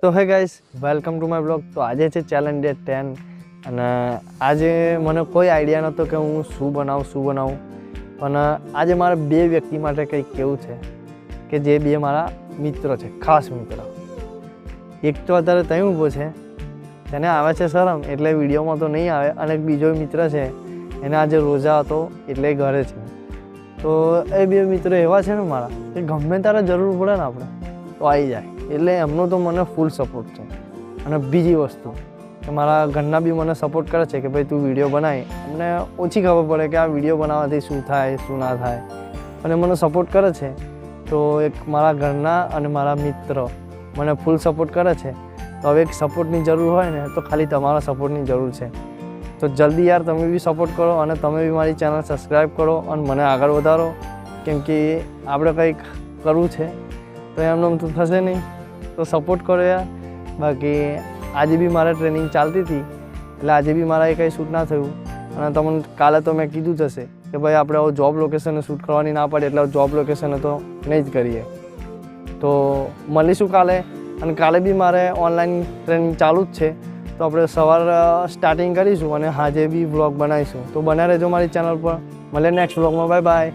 તો હે guys, welcome to my blog. તો આજે છે ચેલેન્જ ડે 10 અને આજે મને કોઈ આઈડિયા નહોતો કે હું શું બનાવું. પણ આજે મારે બે વ્યક્તિ માટે કંઈક કેવું છે કે જે બે મારા મિત્રો છે, ખાસ મિત્ર. એક તો અત્યારે ત્યાં ઊભો છે, તેને આવે છે શરમ એટલે વિડીયોમાં તો નહીં આવે, અને એક બીજો મિત્ર છે એને આજે રોજા હતો એટલે ઘરે છે. તો એ બે મિત્રો એવા છે ને મારા કે ગમે ત્યારે જરૂર પડે ને આપણે તો આવી જાય, એટલે એમનો તો મને ફૂલ સપોર્ટ છે. અને બીજી વસ્તુ કે મારા ઘરના બી મને સપોર્ટ કરે છે કે ભાઈ તું વિડીયો બનાવી. અમને ઓછી ખબર પડે કે આ વિડીયો બનાવવાથી શું થાય શું ના થાય, અને મને સપોર્ટ કરે છે. તો એક મારા ઘરના અને મારા મિત્ર મને ફૂલ સપોર્ટ કરે છે. તો હવે એક સપોર્ટની જરૂર હોય ને તો ખાલી તમારા સપોર્ટની જરૂર છે. તો જલ્દી યાર તમે બી સપોર્ટ કરો અને તમે બી મારી ચેનલ સબસ્ક્રાઈબ કરો અને મને આગળ વધારો, કેમ કે આપણે કંઈક કરવું છે તો એમનું તો થશે નહીં. તો સપોર્ટ કરો યાર. બાકી આજે બી મારે ટ્રેનિંગ ચાલતી હતી એટલે આજે બી મારા કંઈ શૂટ ના થયું. અને તમને કાલે તો મેં કીધું જ હશે કે ભાઈ આપણે જોબ લોકેશને શૂટ કરવાની ના પડે એટલે જોબ લોકેશને તો નહીં જ કરીએ. તો મળીશું કાલે. અને કાલે બી મારે ઓનલાઈન ટ્રેનિંગ ચાલુ જ છે, તો આપણે સવાર સ્ટાર્ટિંગ કરીશું અને સાંજે બી વ્લોગ બનાવીશું. તો બન્યા રહેજો મારી ચેનલ પર. મળીએ નેક્સ્ટ વ્લોગમાં. Bye bye.